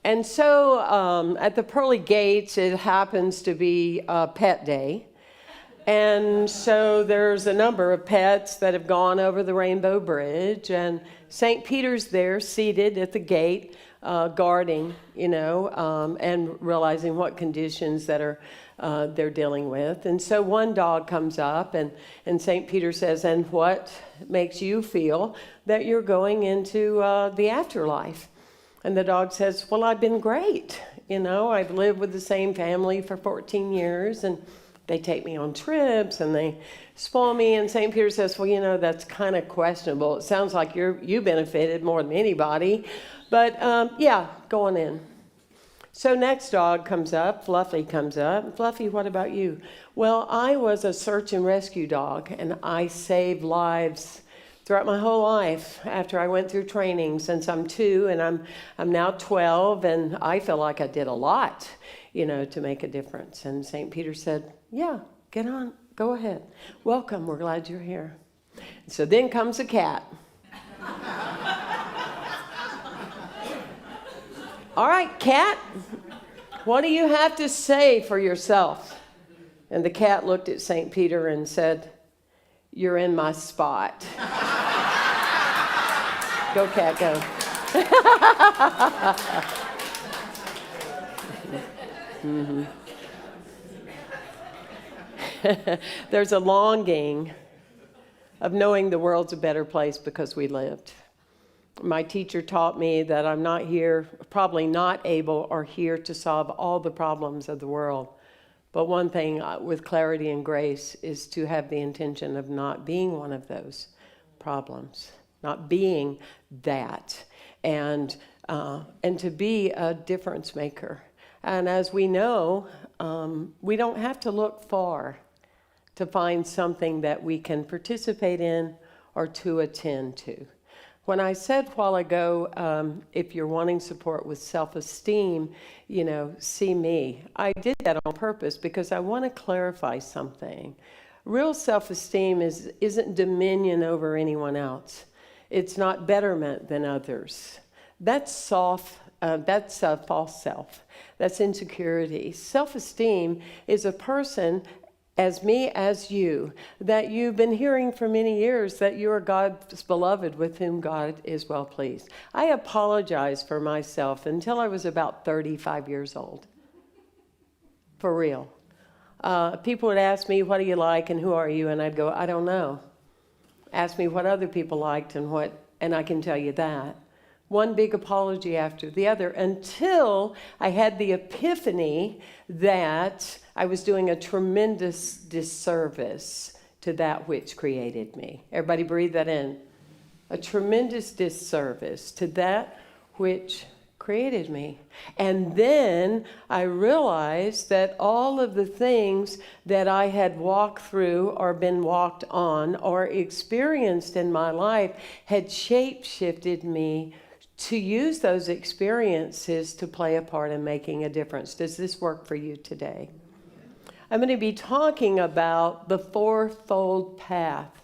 And so at the pearly gates, it happens to be pet day. And so there's a number of pets that have gone over the Rainbow Bridge, and St. Peter's there seated at the gate, guarding, and realizing what conditions that are they're dealing with. And so one dog comes up, and St. Peter says, "And what makes you feel that you're going into the afterlife?" And the dog says, "Well, I've been great. I've lived with the same family for 14 years, and they take me on trips, and they spoil me." And St. Peter says, "Well, that's kind of questionable. It sounds like you benefited more than anybody. But, yeah, go on in." So next dog comes up, Fluffy comes up. "Fluffy, what about you?" "Well, I was a search and rescue dog, and I saved lives throughout my whole life after I went through training since I'm 2, and I'm now 12, and I feel like I did a lot, to make a difference." And St. Peter said, "Yeah, get on, go ahead. Welcome, we're glad you're here." So then comes a cat. "All right, cat, what do you have to say for yourself?" And the cat looked at St. Peter and said, "You're in my spot." Go, cat, go. Mm-hmm. There's a longing of knowing the world's a better place because we lived. My teacher taught me that I'm not here, probably not able or here to solve all the problems of the world. But one thing with clarity and grace is to have the intention of not being one of those problems, not being that, and to be a difference maker. And as we know, we don't have to look far to find something that we can participate in or to attend to. When I said a while ago, if you're wanting support with self-esteem, see me. I did that on purpose because I want to clarify something. Real self-esteem isn't dominion over anyone else. It's not betterment than others. That's soft. That's a false self. That's insecurity. Self-esteem is a person, as me, as you, that you've been hearing for many years that you are God's beloved with whom God is well pleased. I apologized for myself until I was about 35 years old. For real. People would ask me, "What do you like and who are you?" And I'd go, "I don't know." Ask me what other people liked and I can tell you that. One big apology after the other until I had the epiphany that I was doing a tremendous disservice to that which created me. Everybody breathe that in. A tremendous disservice to that which created me. And then I realized that all of the things that I had walked through or been walked on or experienced in my life had shape-shifted me to use those experiences to play a part in making a difference. Does this work for you today? I'm going to be talking about the fourfold path,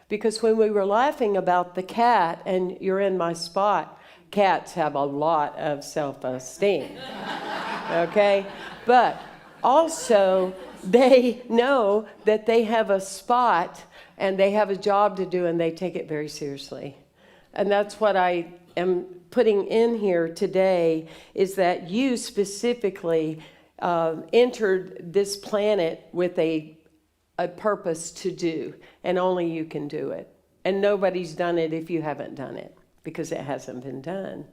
because when we were laughing about the cat and you're in my spot, cats have a lot of self-esteem, okay? But also they know that they have a spot and they have a job to do and they take it very seriously. And that's what I am putting in here today, is that you specifically entered this planet with a purpose to do, and only you can do it. And nobody's done it if you haven't done it, because it hasn't been done.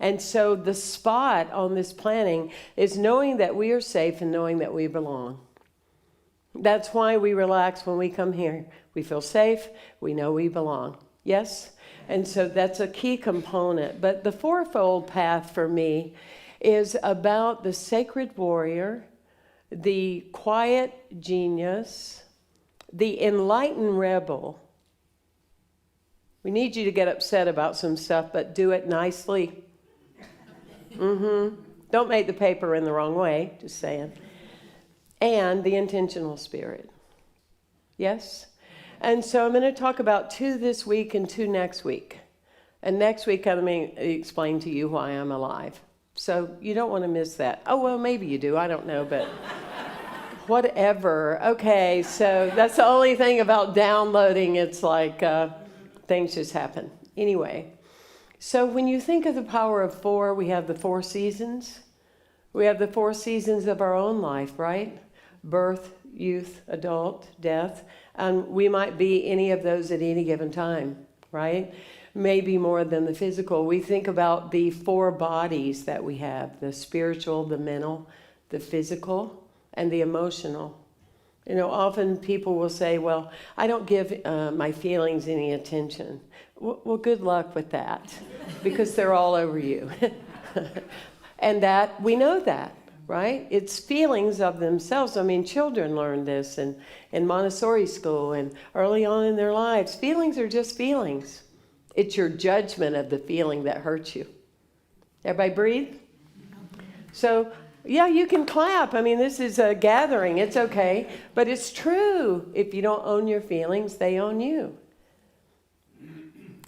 And so the spot on this planet is knowing that we are safe and knowing that we belong. That's why we relax when we come here. We feel safe, we know we belong. Yes? And so that's a key component. But the fourfold path for me is about the sacred warrior, the quiet genius, the enlightened rebel. We need you to get upset about some stuff, but do it nicely. Don't make the paper in the wrong way, just saying. And the intentional spirit. Yes? And so I'm going to talk about 2 this week and 2 next week. And next week I'm going to explain to you why I'm alive. So you don't want to miss that. Oh, well, maybe you do. I don't know, but whatever. Okay, so that's the only thing about downloading. It's like things just happen. Anyway, so when you think of the power of 4, we have the 4 seasons. We have the 4 seasons of our own life, right? Birth, youth, adult, death. And we might be any of those at any given time, right? Maybe more than the physical. We think about the 4 bodies that we have, the spiritual, the mental, the physical, and the emotional. You know, often people will say, well, I don't give my feelings any attention. Well, good luck with that, because they're all over you. And that, we know that, right? It's feelings of themselves. I mean, children learn this in Montessori school and early on in their lives. Feelings are just feelings. It's your judgment of the feeling that hurts you. Everybody breathe? So, yeah, you can clap. I mean, this is a gathering. It's okay. But it's true. If you don't own your feelings, they own you.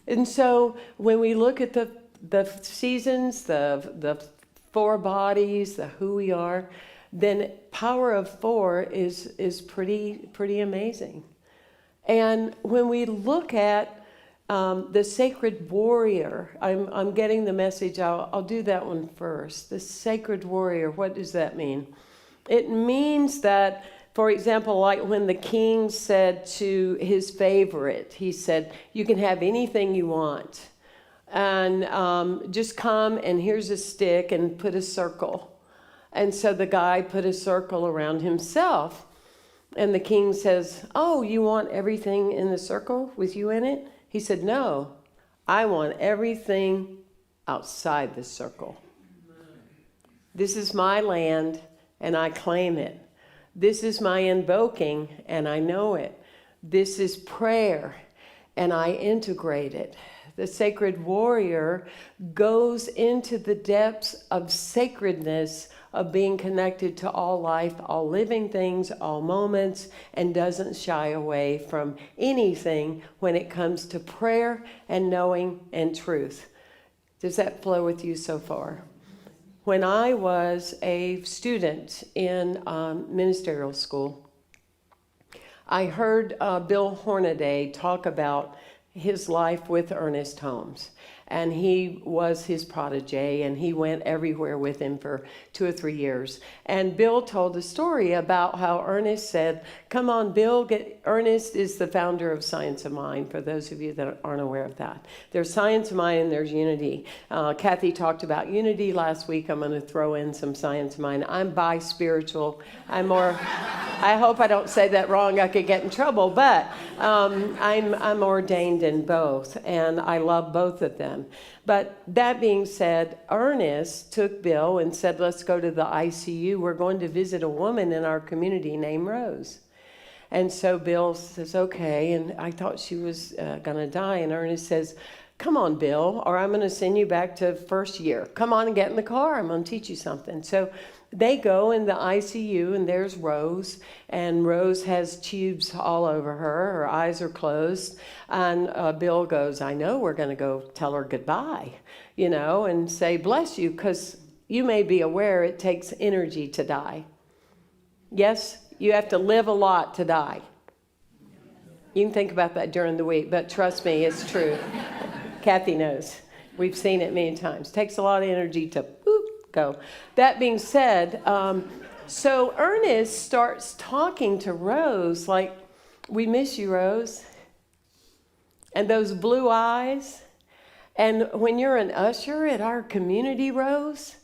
And so when we look at the seasons, the 4 bodies, the who we are, then power of 4 is pretty amazing. And when we look at the sacred warrior, I'm getting the message. I'll do that one first. The sacred warrior, what does that mean? It means that, for example, like when the king said to his favorite, he said, you can have anything you want. And just come, and here's a stick, and put a circle. And so the guy put a circle around himself. And the king says, oh, you want everything in the circle with you in it? He said, no, I want everything outside the circle. This is my land, and I claim it. This is my invoking, and I know it. This is prayer, and I integrate it. The sacred warrior goes into the depths of sacredness of being connected to all life, all living things, all moments, and doesn't shy away from anything when it comes to prayer and knowing and truth. Does that flow with you so far? When I was a student in ministerial school, I heard Bill Hornaday talk about his life with Ernest Holmes. And he was his protege, and he went everywhere with him for 2 or 3 years. And Bill told a story about how Ernest said, come on, Bill, Ernest is the founder of Science of Mind, for those of you that aren't aware of that. There's Science of Mind and there's Unity. Kathy talked about Unity last week. I'm going to throw in some Science of Mind. I'm bi-spiritual. I hope I don't say that wrong. I could get in trouble, but I'm ordained in both, and I love both of them. But that being said, Ernest took Bill and said, let's go to the ICU. We're going to visit a woman in our community named Rose. And so Bill says, okay. And I thought she was going to die. And Ernest says, come on, Bill, or I'm going to send you back to first year. Come on and get in the car. I'm going to teach you something. So they go in the ICU, and there's Rose, and Rose has tubes all over her. Her eyes are closed, and Bill goes, I know, we're going to go tell her goodbye, and say, bless you, because you may be aware it takes energy to die. Yes, you have to live a lot to die. You can think about that during the week, but trust me, it's true. Kathy knows. We've seen it many times. It takes a lot of energy to go. That being said, so Ernest starts talking to Rose like, we miss you, Rose. And those blue eyes. And when you're an usher at our community, Rose,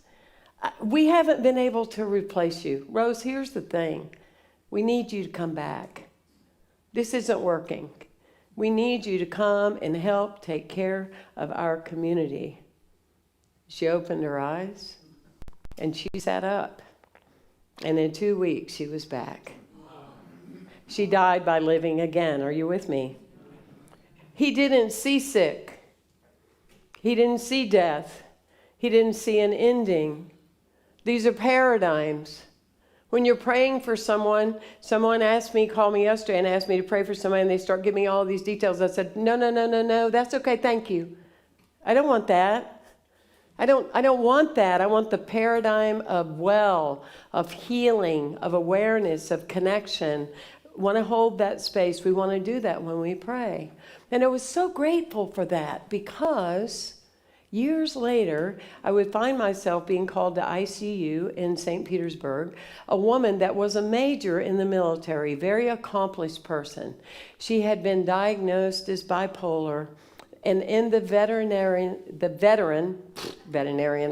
we haven't been able to replace you. Rose, here's the thing. We need you to come back. This isn't working. We need you to come and help take care of our community. She opened her eyes. And she sat up. And in 2 weeks, she was back. She died by living again. Are you with me? He didn't see sick. He didn't see death. He didn't see an ending. These are paradigms. When you're praying for someone called me yesterday and asked me to pray for somebody, and they start giving me all these details. I said, no, that's okay, thank you. I don't want that. I don't want that. I want the paradigm of well, of healing, of awareness, of connection. Want to hold that space. We want to do that when we pray. And I was so grateful for that because years later, I would find myself being called to ICU in St. Petersburg, a woman that was a major in the military, very accomplished person. She had been diagnosed as bipolar, and in the veterinarian,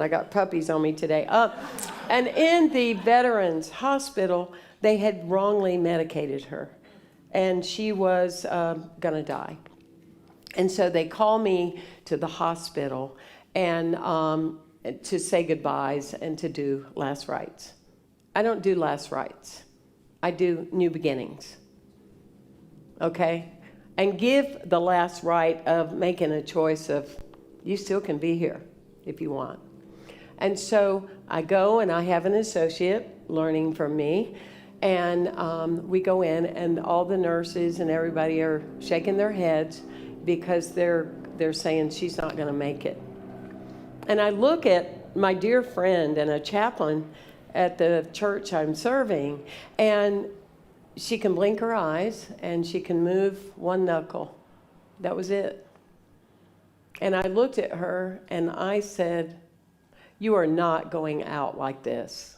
I got puppies on me today, and in the veterans hospital, they had wrongly medicated her, and she was gonna die. And so they call me to the hospital and to say goodbyes and to do last rites. I don't do last rites. I do new beginnings. Okay? And give the last rite of making a choice of, you still can be here if you want. And so I go and I have an associate learning from me. And we go in and all the nurses and everybody are shaking their heads because they're saying she's not going to make it. And I look at my dear friend and a chaplain at the church I'm serving, and she can blink her eyes and she can move one knuckle. That was it. And I looked at her and I said, "You are not going out like this.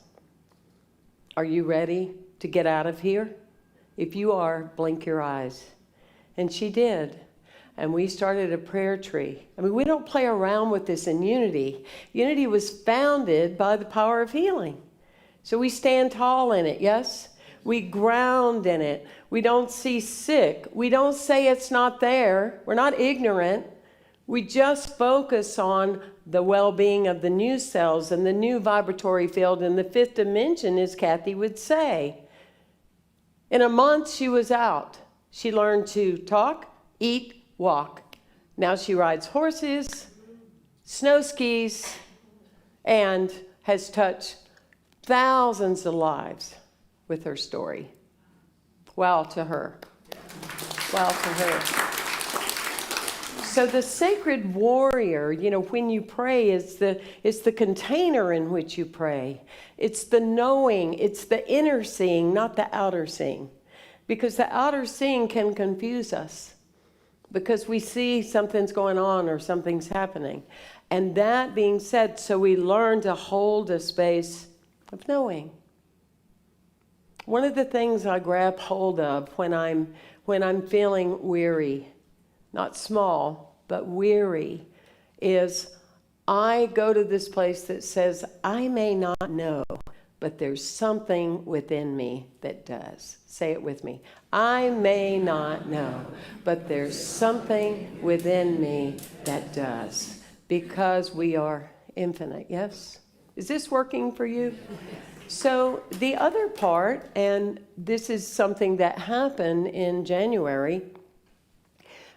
Are you ready to get out of here? If you are, blink your eyes." And she did. And we started a prayer tree. I mean, we don't play around with this in Unity. Unity was founded by the power of healing. So we stand tall in it, yes? We ground in it. We don't see sick. We don't say it's not there. We're not ignorant. We just focus on the well-being of the new cells and the new vibratory field in the fifth dimension, as Kathy would say. In a month, she was out. She learned to talk, eat, walk. Now she rides horses, snow skis, and has touched thousands of lives with her story. Wow to her. Wow to her. So the sacred warrior, when you pray, it's the container in which you pray. It's the knowing, it's the inner seeing, not the outer seeing. Because the outer seeing can confuse us. Because we see something's going on or something's happening. And that being said, so we learn to hold a space of knowing. One of the things I grab hold of when I'm feeling weary, not small, but weary, is I go to this place that says, I may not know, but there's something within me that does. Say it with me. I may not know, but there's something within me that does. Because we are infinite, yes? Is this working for you? So the other part, and this is something that happened in January,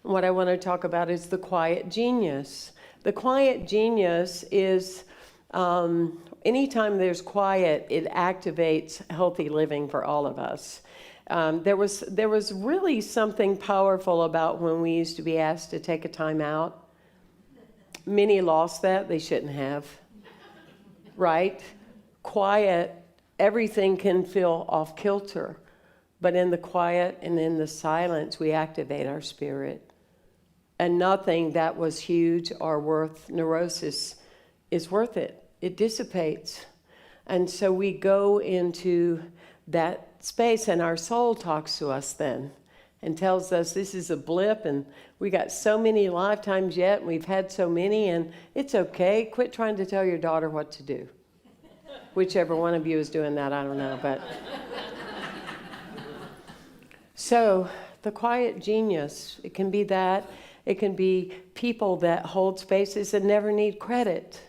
what I want to talk about is the quiet genius. The quiet genius is anytime there's quiet, it activates healthy living for all of us. There was really something powerful about when we used to be asked to take a time out. Many lost that. They shouldn't have. Right? Quiet, everything can feel off kilter. But in the quiet and in the silence, we activate our spirit. And nothing that was huge or worth neurosis is worth it. It dissipates. And so we go into that space, and our soul talks to us then and tells us this is a blip, and we got so many lifetimes yet, and we've had so many, and it's okay. Quit trying to tell your daughter what to do. Whichever one of you is doing that, I don't know. But so the quiet genius, it can be that. It can be people that hold spaces and never need credit.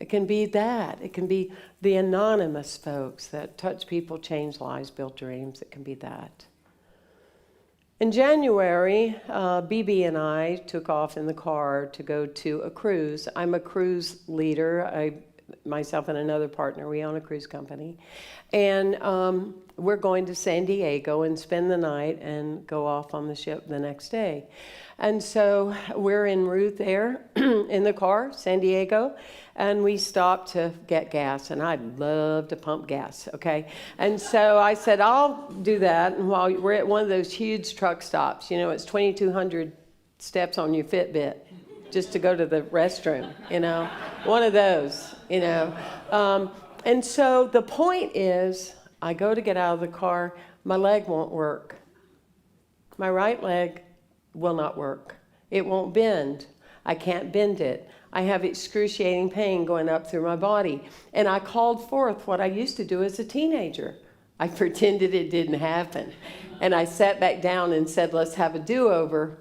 It can be that. It can be the anonymous folks that touch people, change lives, build dreams. It can be that. In January, BB and I took off in the car to go to a cruise. I'm a cruise leader. myself and another partner. We own a cruise company. And we're going to San Diego and spend the night and go off on the ship the next day. And so we're en route there in the car, San Diego, and we stopped to get gas. And I love to pump gas, okay? And so I said, I'll do that. And while we're at one of those huge truck stops, you know, it's 2,200 steps on your Fitbit just to go to the restroom, you know, one of those, you know. And so the point is, I go to get out of the car, my leg won't work. My right leg will not work. It won't bend. I can't bend it. I have excruciating pain going up through my body. And I called forth what I used to do as a teenager. I pretended it didn't happen. And I sat back down and said, let's have a do-over.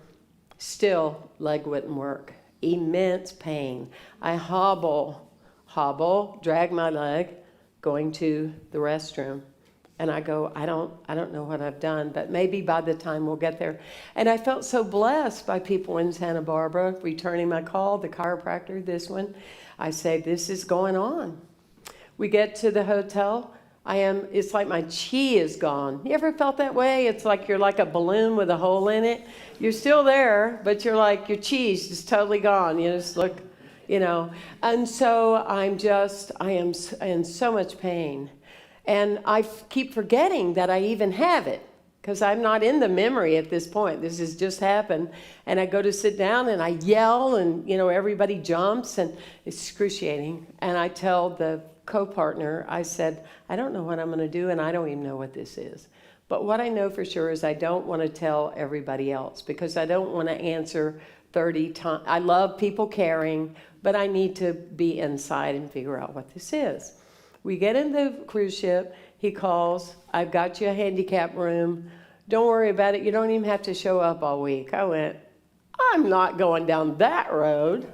Still, leg wouldn't work. Immense pain. I hobble, drag my leg, going to the restroom. And I go, I don't know what I've done, but maybe by the time we'll get there. And I felt so blessed by people in Santa Barbara returning my call, the chiropractor, this one. I say, this is going on. We get to the hotel. It's like my chi is gone. You ever felt that way? It's like you're like a balloon with a hole in it. You're still there, but you're like, your chi's just totally gone. You just look, you know. And so I am in so much pain. And I keep forgetting that I even have it because I'm not in the memory at this point. This has just happened. And I go to sit down and I yell and, you know, everybody jumps and it's excruciating. And I tell the co-partner, I said, I don't know what I'm going to do and I don't even know what this is. But what I know for sure is I don't want to tell everybody else because I don't want to answer 30 times. I love people caring, but I need to be inside and figure out what this is. We get in the cruise ship. He calls, I've got you a handicap room. Don't worry about it. You don't even have to show up all week. I went, I'm not going down that road.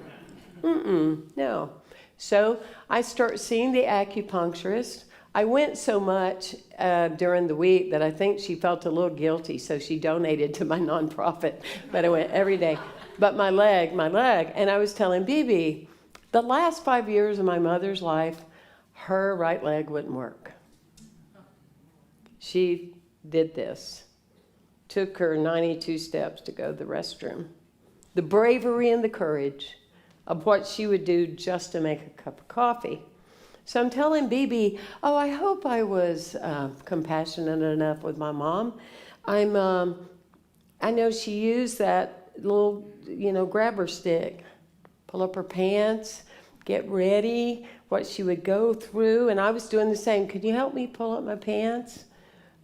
No. So I start seeing the acupuncturist. I went so much during the week that I think she felt a little guilty, so she donated to my nonprofit. But I went every day. But my leg, and I was telling Bibi, the last 5 years of my mother's life, her right leg wouldn't work. She did this. Took her 92 steps to go to the restroom. The bravery and the courage of what she would do just to make a cup of coffee. So I'm telling Bibi, I hope I was compassionate enough with my mom. I know she used that little, grabber stick, pull up her pants, get ready, what she would go through, and I was doing the same. Could you help me pull up my pants?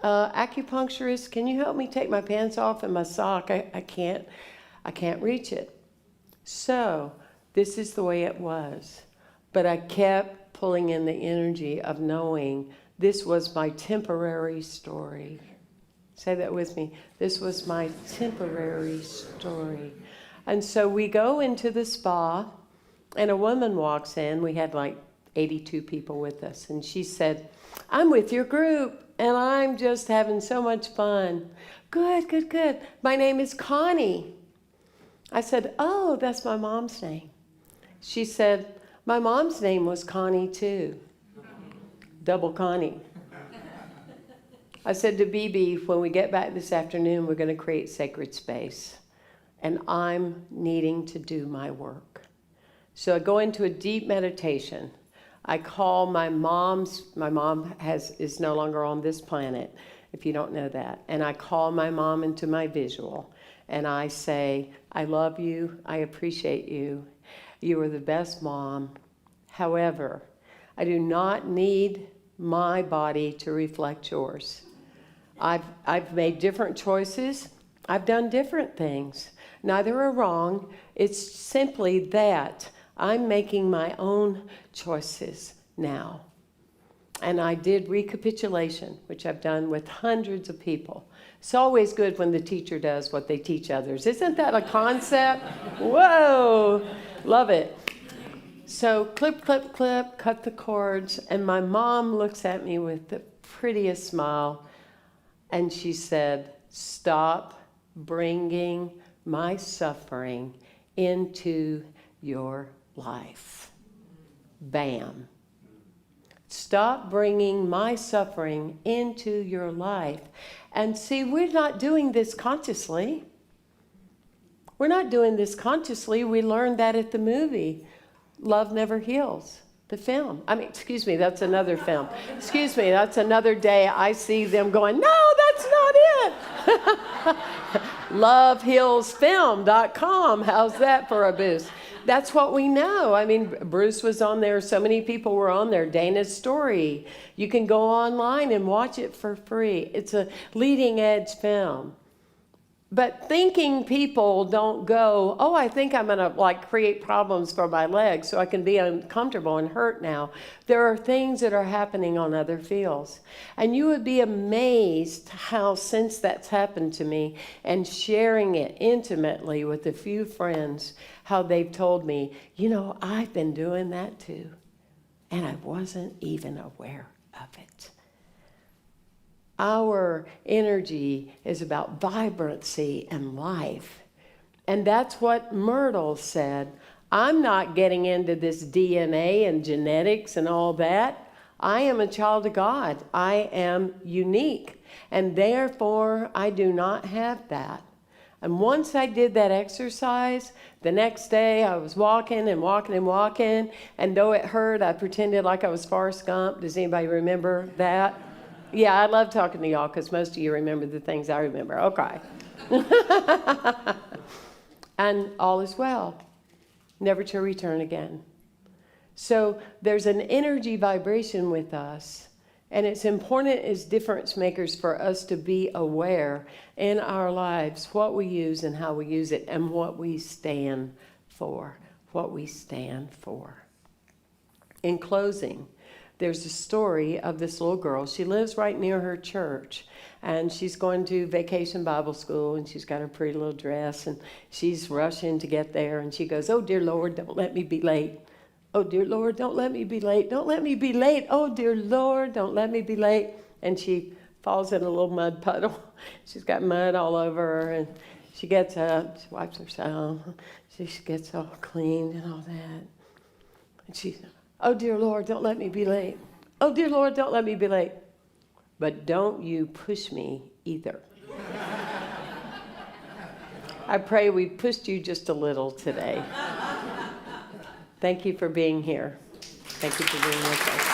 Acupuncturist, can you help me take my pants off and my sock? I can't reach it. So this is the way it was. But I kept pulling in the energy of knowing this was my temporary story. Say that with me. This was my temporary story. And so we go into the spa, and a woman walks in. We had like 82 people with us. And she said, I'm with your group, and I'm just having so much fun. Good. My name is Connie. I said, oh, that's my mom's name. She said, my mom's name was Connie too. Double Connie. I said to Bibi, when we get back this afternoon, we're going to create sacred space. And I'm needing to do my work. So I go into a deep meditation. I call my mom is no longer on this planet, if you don't know that. And I call my mom into my visual. And I say, I love you. I appreciate you. You are the best mom. However, I do not need my body to reflect yours. I've made different choices. I've done different things. Neither are wrong. It's simply that I'm making my own choices now. And I did recapitulation, which I've done with hundreds of people. It's always good when the teacher does what they teach others. Isn't that a concept? Whoa, love it. So clip, cut the cords, and my mom looks at me with the prettiest smile, and she said, stop bringing my suffering into your life. Bam. Stop bringing my suffering into your life. And see, we're not doing this consciously. We're not doing this consciously. We learned that at the movie, Love Never Heals, the film. Excuse me, that's another film. Excuse me, that's another day I see them going, no, that's not it. LoveHealsFilm.com. How's that for a boost? That's what we know. Bruce was on there. So many people were on there. Dana's story. You can go online and watch it for free. It's a leading edge film. But thinking people don't go, oh, I think I'm going to create problems for my legs so I can be uncomfortable and hurt now. There are things that are happening on other fields. And you would be amazed how, since that's happened to me and sharing it intimately with a few friends, how they've told me, I've been doing that too. And I wasn't even aware of it. Our energy is about vibrancy and life. And that's what Myrtle said. I'm not getting into this DNA and genetics and all that. I am a child of God. I am unique. And therefore, I do not have that. And once I did that exercise, the next day I was walking and walking and walking. And though it hurt, I pretended like I was Forrest Gump. Does anybody remember that? Yeah, I love talking to y'all because most of you remember the things I remember. Okay. And all is well, never to return again. So there's an energy vibration with us, and it's important as difference makers for us to be aware in our lives what we use and how we use it and what we stand for. What we stand for. In closing, there's a story of this little girl. She lives right near her church, and she's going to Vacation Bible School, and she's got her pretty little dress, and she's rushing to get there, and she goes, oh, dear Lord, don't let me be late. Oh, dear Lord, don't let me be late. Don't let me be late. Oh, dear Lord, don't let me be late. And she falls in a little mud puddle. She's got mud all over her, and she gets up, she wipes herself, she gets all cleaned and all that. And she oh, dear Lord, don't let me be late. Oh, dear Lord, don't let me be late. But don't you push me either. I pray we pushed you just a little today. Thank you for being here. Thank you for being with us.